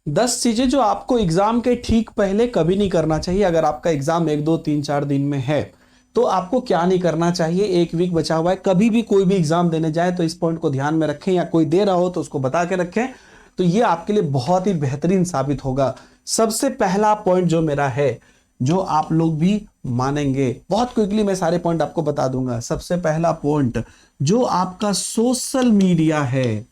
10 चीजें जो आपको एग्जाम के ठीक पहले कभी नहीं करना चाहिए। अगर आपका एग्जाम 1 2 3 4 दिन में है तो आपको क्या नहीं करना चाहिए। 1 वीक बचा हुआ है, कभी भी कोई भी एग्जाम देने जाए तो इस पॉइंट को ध्यान में रखें, या कोई दे रहा हो तो उसको बता के रखें, तो ये आपके लिए बहुत ही बेहतरीन साबित होगा। सबसे पहला पॉइंट जो मेरा है, जो आप लोग भी मानेंगे, बहुत क्विकली मैं सारे पॉइंट आपको बता दूंगा। सबसे पहला पॉइंट, जो आपका सोशल मीडिया है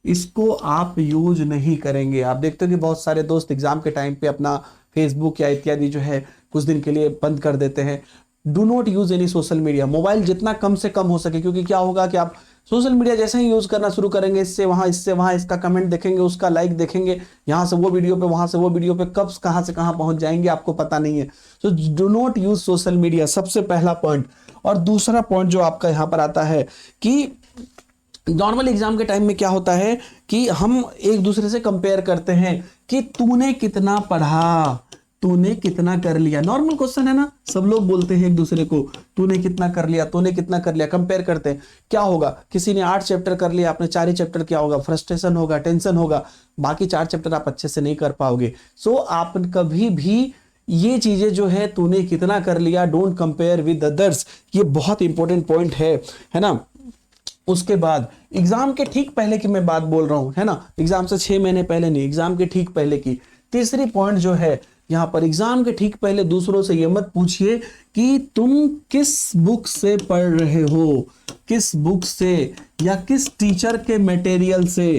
इसको आप यूज नहीं करेंगे। आप देखते हो कि बहुत सारे दोस्त एग्जाम के टाइम पे अपना फेसबुक या इत्यादि जो है कुछ दिन के लिए बंद कर देते हैं। Do not use any social media. Mobile जितना कम से कम हो सके, क्योंकि क्या होगा कि आप सोशल मीडिया जैसे ही यूज करना शुरू करेंगे, इससे वहां इसका कमेंट देखेंगे, उसका लाइक देखेंगे, यहां से वो वीडियो पे, वहां से वो वीडियो पे, कब कहां से कहां पहुंच जाएंगे आपको पता नहीं है। So do not use social media, सबसे पहला पॉइंट। और दूसरा पॉइंट जो आपका यहां पर आता है कि नॉर्मल एग्जाम के टाइम में क्या होता है कि हम एक दूसरे से कंपेयर करते हैं कि तूने कितना पढ़ा, तूने कितना कर लिया। नॉर्मल क्वेश्चन है ना, सब लोग बोलते हैं एक दूसरे को तूने कितना कर लिया, तूने कितना कर लिया, कंपेयर करते हैं। क्या होगा, किसी ने 8 चैप्टर कर लिया, आपने 4 ही चैप्टर किया होगा, फ्रस्ट्रेशन होगा, टेंशन होगा, बाकी 4 चैप्टर आप अच्छे से नहीं कर पाओगे। सो आप कभी भी ये चीजें जो है, तूने कितना कर लिया, डोंट कंपेयर विद अदर्स, ये बहुत इंपॉर्टेंट पॉइंट है ना। उसके बाद एग्जाम के ठीक पहले की मैं बात बोल रहा हूं, है ना, एग्जाम से 6 महीने पहले नहीं, एग्जाम के ठीक पहले की। तीसरी पॉइंट जो है यहां पर, एग्जाम के ठीक पहले दूसरों से ये मत पूछिए कि तुम किस बुक से पढ़ रहे हो, किस बुक से या किस टीचर के मटेरियल से।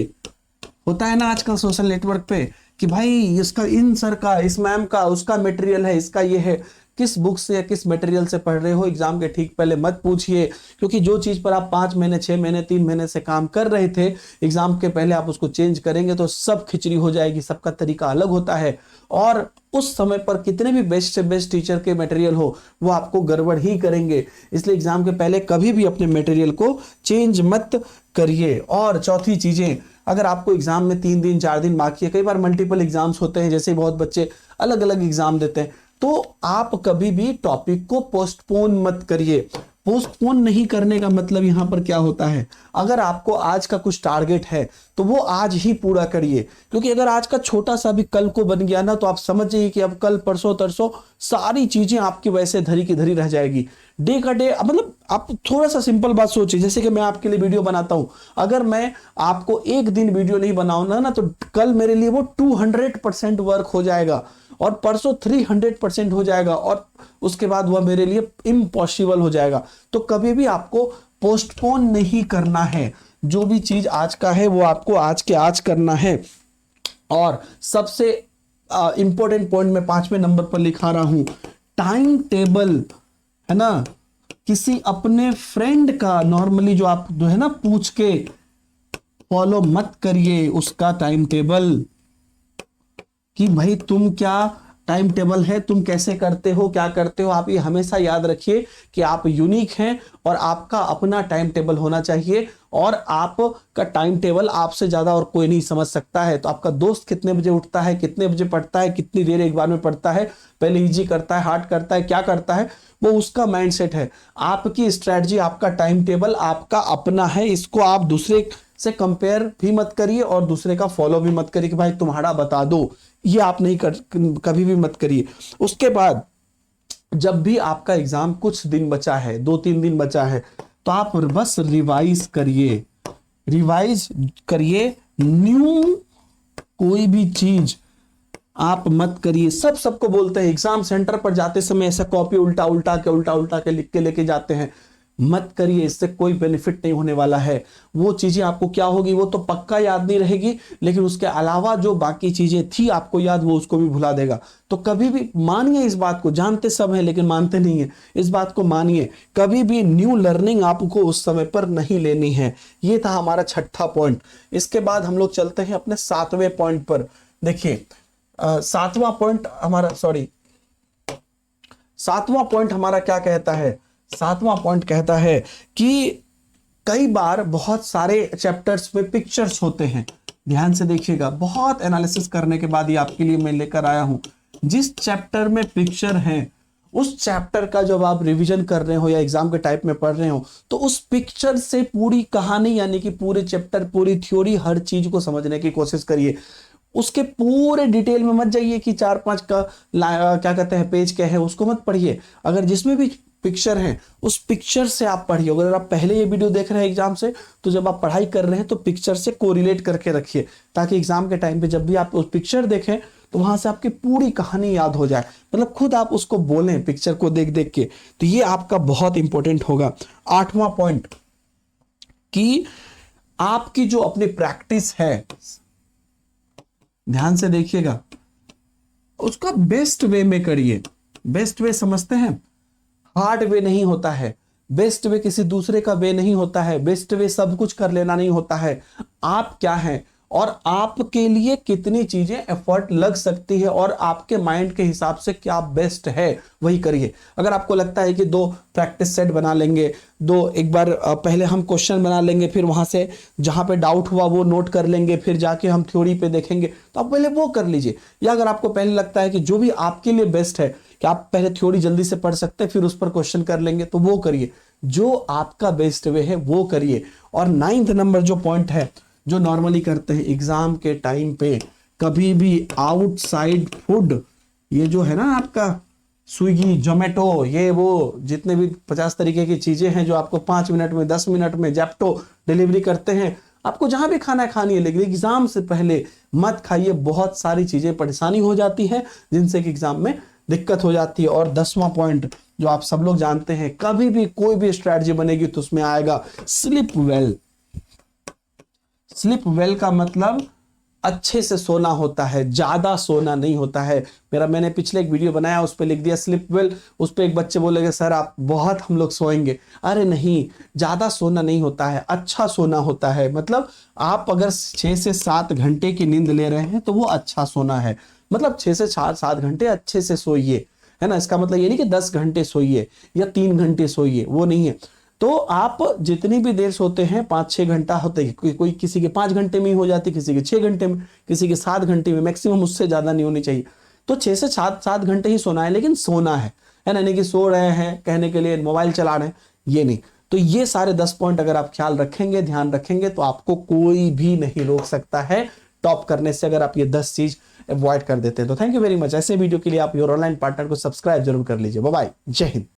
होता है ना आजकल सोशल नेटवर्क पे कि भाई इसका, इन सर का, इस मैम का, उसका मटेरियल है, इसका ये है। किस बुक से या किस मटेरियल से पढ़ रहे हो, एग्जाम के ठीक पहले मत पूछिए। क्योंकि जो चीज पर आप 5 महीने, 6 महीने, 3 महीने से काम कर रहे थे, एग्जाम के पहले आप उसको चेंज करेंगे तो सब खिचड़ी हो जाएगी। सबका तरीका अलग होता है, और उस समय पर कितने भी बेस्ट से बेस्ट टीचर के मटेरियल हो, वो आपको गड़बड़ ही करेंगे। इसलिए एग्जाम के पहले कभी भी अपने मटेरियल को चेंज मत करिए। और चौथी चीजें, अगर आपको एग्जाम में 3 दिन 4 दिन बाकी है, कई बार मल्टीपल एग्जाम्स होते हैं, जैसे बहुत बच्चे अलग अलग एग्जाम देते हैं, तो आप कभी भी टॉपिक को पोस्टपोन मत करिए। पोस्टपोन नहीं करने का मतलब यहां पर क्या होता है, अगर आपको आज का कुछ टारगेट है तो वो आज ही पूरा करिए। क्योंकि अगर आज का छोटा सा भी कल को बन गया ना, तो आप समझ जाइए कि अब कल परसों तरसों सारी चीजें आपकी वैसे धरी की धरी रह जाएगी। डे का डे, मतलब आप थोड़ा सा सिंपल बात सोचिए, जैसे कि मैं आपके लिए वीडियो बनाता हूं, अगर मैं आपको एक दिन वीडियो नहीं बनाऊंगा ना, तो कल मेरे लिए वो 200% वर्क हो जाएगा, और परसों 300% हो जाएगा, और उसके बाद वह मेरे लिए इम्पॉसिबल हो जाएगा। तो कभी भी आपको पोस्टपोन नहीं करना है। जो भी चीज आज का है वो आपको आज के आज करना है। और सबसे इंपॉर्टेंट पॉइंट मैं 5वें नंबर पर लिखा रहा हूं, टाइम टेबल, है ना। किसी अपने फ्रेंड का नॉर्मली जो आप जो है ना पूछ के फॉलो मत करिए उसका टाइम टेबल, कि भाई तुम क्या टाइम टेबल है, तुम कैसे करते हो, क्या करते हो। आप ये हमेशा याद रखिए कि आप यूनिक हैं, और आपका अपना टाइम टेबल होना चाहिए, और आपका टाइम टेबल आपसे ज्यादा और कोई नहीं समझ सकता है। तो आपका दोस्त कितने बजे उठता है, कितने बजे पढ़ता है, कितनी देर एक बार में पढ़ता है, पहले इजी करता है, हार्ड करता है, क्या करता है, वो उसका माइंडसेट है। आपकी स्ट्रेटजी, आपका टाइम टेबल आपका अपना है, इसको आप दूसरे से कंपेयर भी मत करिए और दूसरे का फॉलो भी मत करिए कि भाई तुम्हारा बता दो, ये आप नहीं कर, कभी भी मत करिए। उसके बाद जब भी आपका एग्जाम कुछ दिन बचा है, 2 3 दिन बचा है, तो आप बस रिवाइज करिए, रिवाइज करिए। न्यू कोई भी चीज आप मत करिए। सबको बोलते हैं एग्जाम सेंटर पर जाते समय ऐसा कॉपी उल्टा उल्टा के लिख के लेके जाते हैं, मत करिए, इससे कोई बेनिफिट नहीं होने वाला है। वो चीजें आपको क्या होगी, वो तो पक्का याद नहीं रहेगी, लेकिन उसके अलावा जो बाकी चीजें थी आपको याद, वो उसको भी भुला देगा। तो कभी भी मानिए इस बात को, जानते सब हैं लेकिन मानते नहीं है, इस बात को मानिए, कभी भी न्यू लर्निंग आपको उस समय पर नहीं लेनी है। ये था हमारा 6ठा पॉइंट। इसके बाद हम लोग चलते हैं अपने 7वें पॉइंट पर। देखिए 7वां पॉइंट हमारा, सॉरी 7वां पॉइंट हमारा क्या कहता है, 7वां पॉइंट कहता है कि कई बार बहुत सारे चैप्टर्स में पिक्चर्स होते हैं। ध्यान से देखिएगा, बहुत एनालिसिस करने के बाद ये आपके लिए मैं लेकर आया हूं। जिस चैप्टर में पिक्चर है, उस चैप्टर का जब आप रिवीजन कर रहे हो या एग्जाम के टाइप में पढ़ रहे हो, तो उस पिक्चर से पूरी कहानी, यानी कि पूरे चैप्टर, पूरी थ्योरी, हर चीज को समझने की कोशिश करिए। उसके पूरे डिटेल में मत जाइए कि 4-5 का क्या कहते हैं पेज क्या है, उसको मत पढ़िए। अगर जिसमें भी पिक्चर है उस पिक्चर से आप पढ़िए। अगर आप पहले ये वीडियो देख रहे हैं एग्जाम से, तो जब आप पढ़ाई कर रहे हैं तो पिक्चर से कोरिलेट करके रखिए, ताकि एग्जाम के टाइम पे जब भी आप उस पिक्चर देखें तो वहां से आपकी पूरी कहानी याद हो जाए, मतलब खुद आप उसको बोलें पिक्चर को देख देख के। तो ये आपका बहुत इंपॉर्टेंट होगा। 8वां पॉइंट कि आपकी जो अपनी प्रैक्टिस है, ध्यान से देखिएगा, उसका बेस्ट वे में करिए। बेस्ट वे समझते हैं? हार्ड वे नहीं होता है, बेस्ट वे किसी दूसरे का वे नहीं होता है, बेस्ट वे सब कुछ कर लेना नहीं होता है। आप क्या हैं और आपके लिए कितनी चीजें एफर्ट लग सकती है और आपके माइंड के हिसाब से क्या बेस्ट है वही करिए। अगर आपको लगता है कि 2 प्रैक्टिस सेट बना लेंगे, एक बार पहले हम क्वेश्चन बना लेंगे, फिर वहां से जहां पे डाउट हुआ वो नोट कर लेंगे, फिर जाके हम थ्योरी पे देखेंगे, तो आप पहले वो कर लीजिए। या अगर आपको पहले लगता है कि जो भी आपके लिए बेस्ट है कि आप पहले थ्योरी जल्दी से पढ़ सकते हैं फिर उस पर क्वेश्चन कर लेंगे, तो वो करिए। जो आपका बेस्ट वे है वो करिए। और 9th नंबर जो पॉइंट है, जो नॉर्मली करते हैं एग्जाम के टाइम पे, कभी भी आउटसाइड फूड, ये जो है ना आपका स्विगी जोमेटो, ये वो जितने भी 50 तरीके की चीजें हैं जो आपको 5 मिनट में 10 मिनट में जैप्टो डिलीवरी करते हैं, आपको जहां भी खाना है खानी, लेकिन एग्जाम से पहले मत खाइए। बहुत सारी चीजें परेशानी हो जाती है जिनसे कि एग्जाम में दिक्कत हो जाती है। और 10वां पॉइंट जो आप सब लोग जानते हैं, कभी भी कोई भी स्ट्रैटेजी बनेगी तो उसमें आएगा स्लीप वेल। स्लीप वेल का मतलब अच्छे से सोना होता है, ज्यादा सोना नहीं होता है। मैंने पिछले एक वीडियो बनाया, उस पर लिख दिया स्लीप वेल। उस पर एक बच्चे बोलेंगे सर आप बहुत हम लोग सोएंगे। अरे नहीं, ज्यादा सोना नहीं होता है, अच्छा सोना होता है। मतलब आप अगर 6 से 7 घंटे की नींद ले रहे हैं तो वो अच्छा सोना है। मतलब 6 से 7 घंटे अच्छे से सोइए, है ना। इसका मतलब ये नहीं कि 10 घंटे सोइए या 3 घंटे सोइए, वो नहीं है। तो आप जितनी भी देर सोते हैं, 5-6 घंटा होते हैं, कोई किसी के 5 घंटे में ही हो जाती, किसी के 6 घंटे में, किसी के 7 घंटे में, मैक्सिमम उससे ज्यादा नहीं होनी चाहिए। तो 6 से 7 घंटे ही सोना है, लेकिन सोना है ना, नहीं कि सो रहे हैं कहने के लिए मोबाइल चला रहे हैं, ये नहीं। तो ये सारे 10 पॉइंट अगर आप ख्याल रखेंगे, ध्यान रखेंगे, तो आपको कोई भी नहीं रोक सकता है टॉप करने से, अगर आप ये 10 चीज अवॉइड कर देते हैं। तो थैंक यू वेरी मच। ऐसे वीडियो के लिए आप योर ऑनलाइन पार्टनर को सब्सक्राइब जरूर कर लीजिए। बाय बाय, जय हिंद।